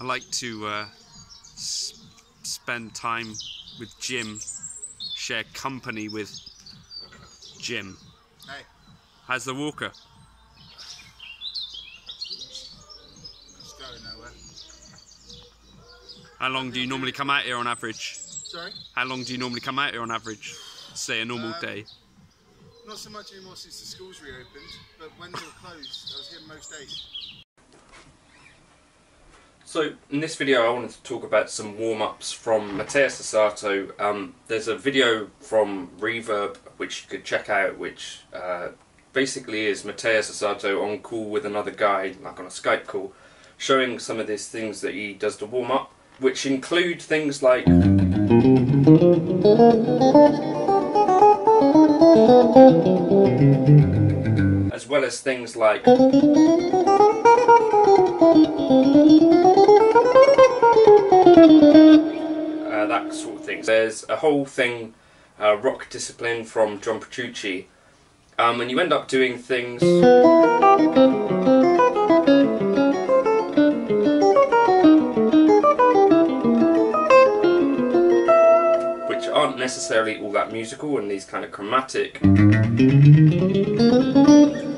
I like to spend time with Jim, share company with Jim. Hey. How's the walker? It's going nowhere. How long do you normally come out here on average? Sorry? How long do you normally come out here on average? Say a normal day. Not so much anymore since the schools reopened, but when they were closed, I was here most days. So in this video I wanted to talk about some warm-ups from Mateus Asato. There's a video from Reverb which you could check out, which basically is Mateus Asato on call with another guy, like on a Skype call, showing some of these things that he does to warm up, which include things like as well as things like that sort of thing. There's a whole thing, rock discipline from John Petrucci, and you end up doing things which aren't necessarily all that musical, and these kind of chromatic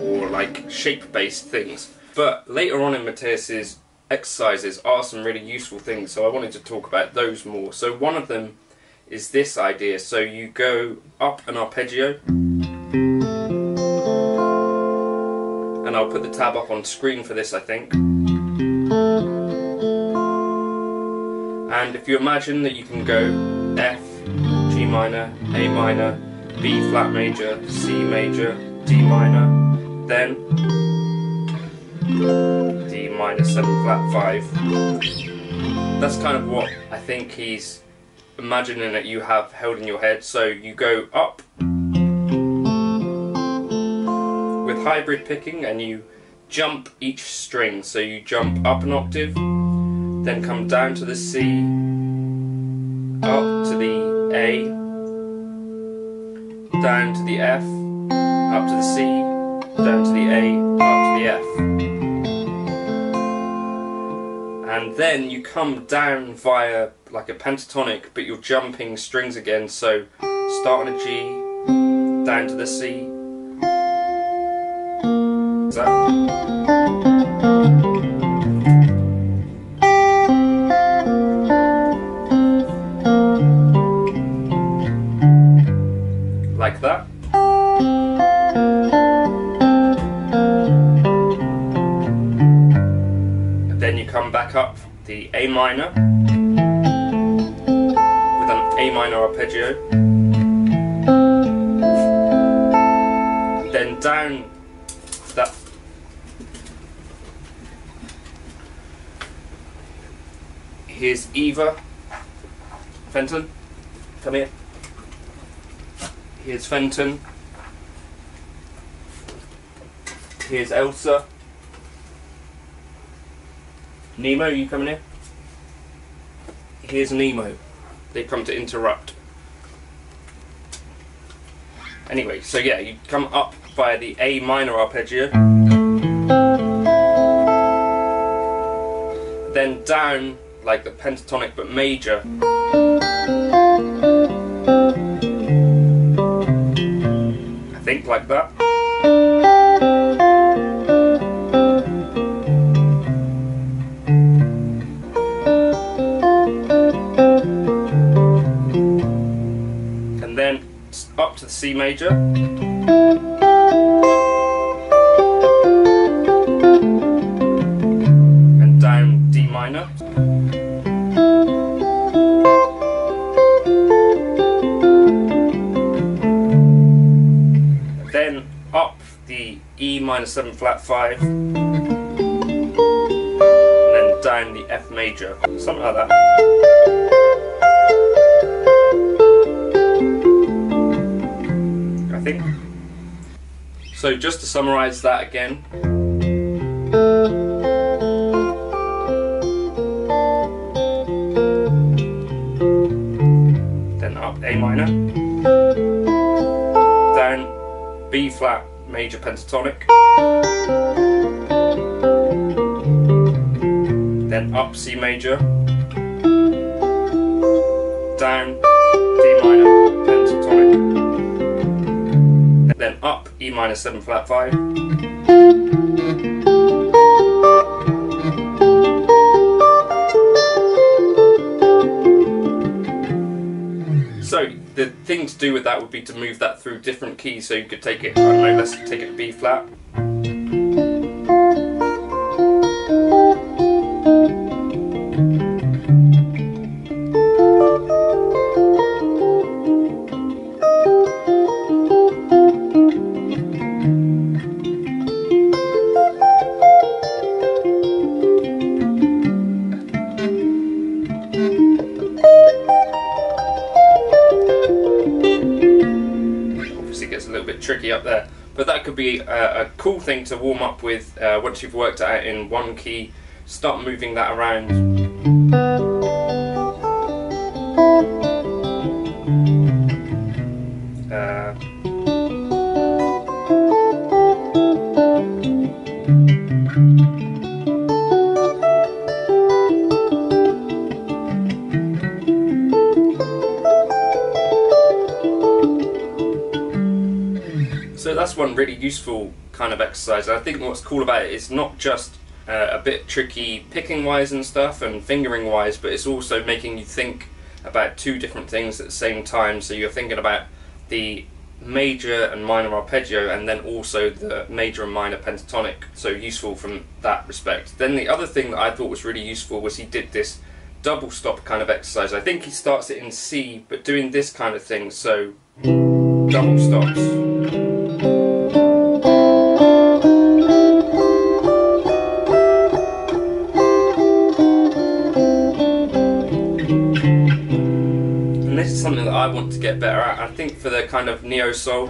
or like shape-based things. But later on in Mateus's exercises are some really useful things, so I wanted to talk about those more. So one of them is this idea. So you go up an arpeggio, and I'll put the tab up on screen for this, I think. And if you imagine that you can go F, G minor, A minor, B flat major, C major, D minor, then D minor 7 flat 5. That's kind of what I think he's imagining that you have held in your head. So you go up with hybrid picking and you jump each string. So you jump up an octave, then come down to the C, up to the A, down to the F, up to the C, down to the A, up to the F. And then you come down via like a pentatonic, but you're jumping strings again, so start on a G, down to the C. Is that? Like that. Then you come back up the A minor with an A minor arpeggio, then down that, here's Eva, Fenton, come here, here's Fenton, here's Elsa, Nemo, you coming here? Here's Nemo. They come to interrupt. Anyway, so yeah, you come up via the A minor arpeggio, then down like the pentatonic but major, I think like that. Up to the C major, and down D minor, then up the E minor 7 flat 5, and then down the F major, something like that. I think. So just to summarise that again, then up A minor, down B flat major pentatonic, then then up C major, down D minor pentatonic, and then up E minor 7 flat 5, so the thing to do with that would be to move that through different keys. So you could take it, I don't know, let's take it to B flat. Tricky up there, but that could be a cool thing to warm up with once you've worked it out in one key. Start moving that around. So that's one really useful kind of exercise. I think what's cool about it is not just a bit tricky picking wise and stuff and fingering wise, but it's also making you think about two different things at the same time. So you're thinking about the major and minor arpeggio, and then also the major and minor pentatonic, so useful from that respect. Then the other thing that I thought was really useful was he did this double stop kind of exercise. I think he starts it in C, but doing this kind of thing, so double stops. This is something that I want to get better at. I think for the kind of neo-soul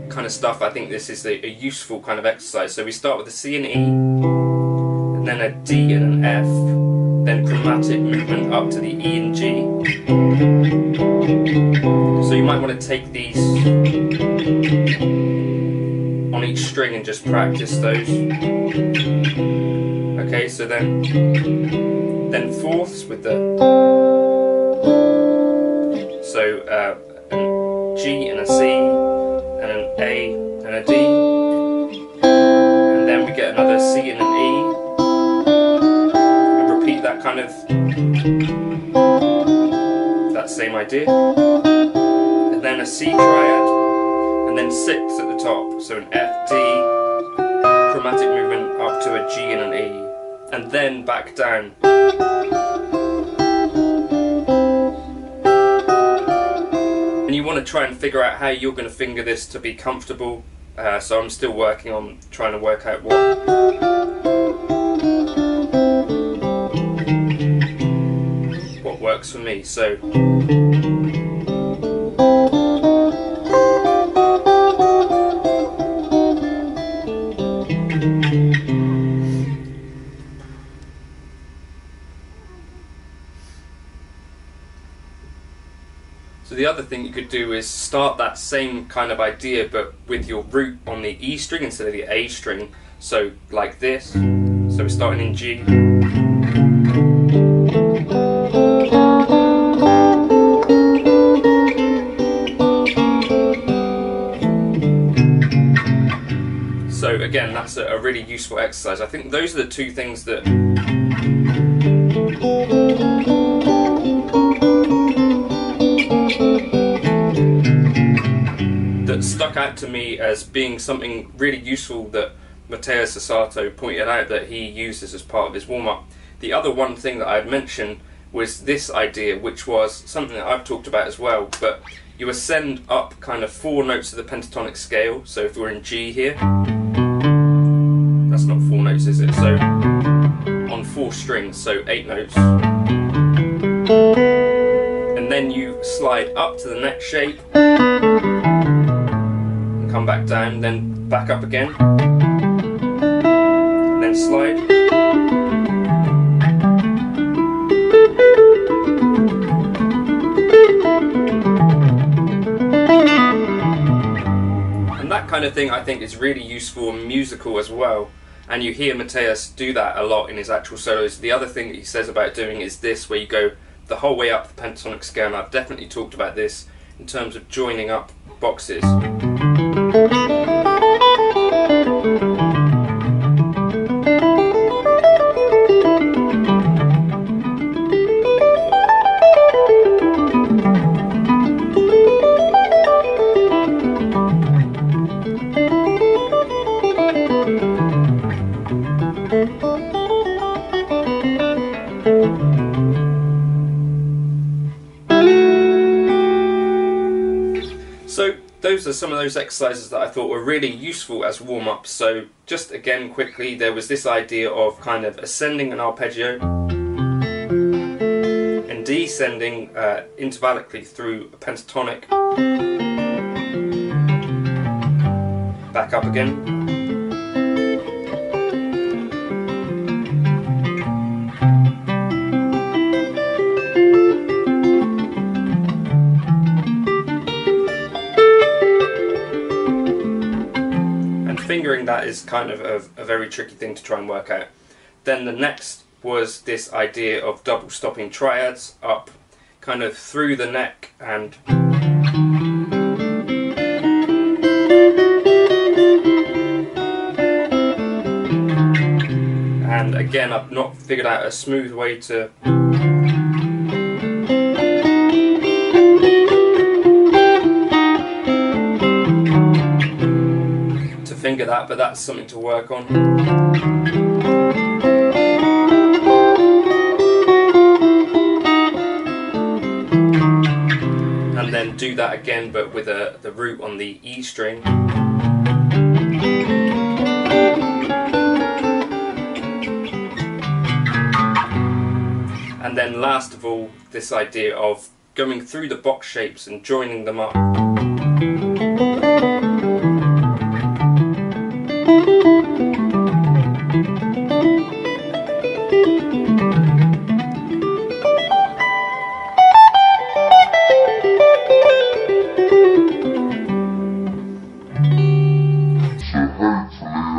kind of stuff, I think this is a useful kind of exercise. So we start with a C and E, and then a D and an F, then chromatic movement up to the E and G. So you might want to take these on each string and just practice those. Okay, so then fourths with the an G and a C and an A and a D, and then we get another C and an E, and repeat that kind of that same idea, and then a C triad, and then 6 at the top, so an F, D, chromatic movement up to a G and an E, and then back down. And you want to try and figure out how you're going to finger this to be comfortable. So I'm still working on trying to work out what works for me. So the other thing you could do is start that same kind of idea, but with your root on the E string instead of the A string. So like this. So we're starting in G. So again, that's a really useful exercise. I think those are the two things that stuck out to me as being something really useful that Mateus Asato pointed out that he uses as part of his warm-up. The other one thing that I had mentioned was this idea, which was something that I've talked about as well, but you ascend up kind of 4 notes of the pentatonic scale. So if we're in G here, that's not 4 notes, is it? So on 4 strings, so 8 notes. And then you slide up to the next shape, come back down, then back up again, and then slide. And that kind of thing I think is really useful and musical as well. and you hear Mateus do that a lot in his actual solos. The other thing that he says about doing is this, where you go the whole way up the pentatonic scale, and I've definitely talked about this in terms of joining up boxes. So those are some of those exercises that I thought were really useful as warm-ups. So just again quickly, there was this idea of kind of ascending an arpeggio and descending intervallically through a pentatonic, back up again, fingering that is kind of a very tricky thing to try and work out. Then the next was this idea of double stopping triads up kind of through the neck and again I've not figured out a smooth way to finger that, but that's something to work on. And then do that again, but with the root on the E string. And then last of all, this idea of going through the box shapes and joining them up.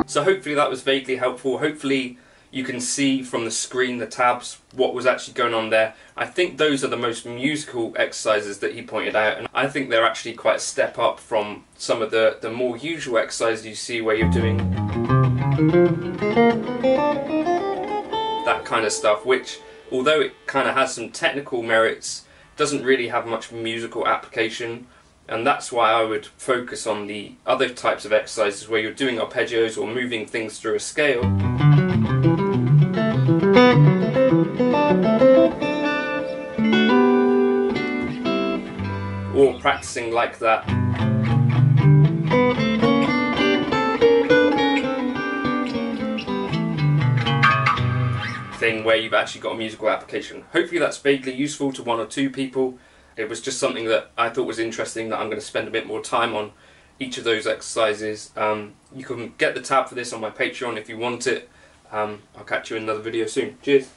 So hopefully that was vaguely helpful. Hopefully you can see from the screen, the tabs, what was actually going on there. I think those are the most musical exercises that he pointed out, and I think they're actually quite a step up from some of the more usual exercises you see where you're doing that kind of stuff, which, although it kind of has some technical merits, doesn't really have much musical application. And that's why I would focus on the other types of exercises where you're doing arpeggios or moving things through a scale. Or practicing like that. Thing where you've actually got a musical application. Hopefully that's vaguely useful to one or two people. It was just something that I thought was interesting, that I'm going to spend a bit more time on each of those exercises. You can get the tab for this on my Patreon if you want it. I'll catch you in another video soon. Cheers!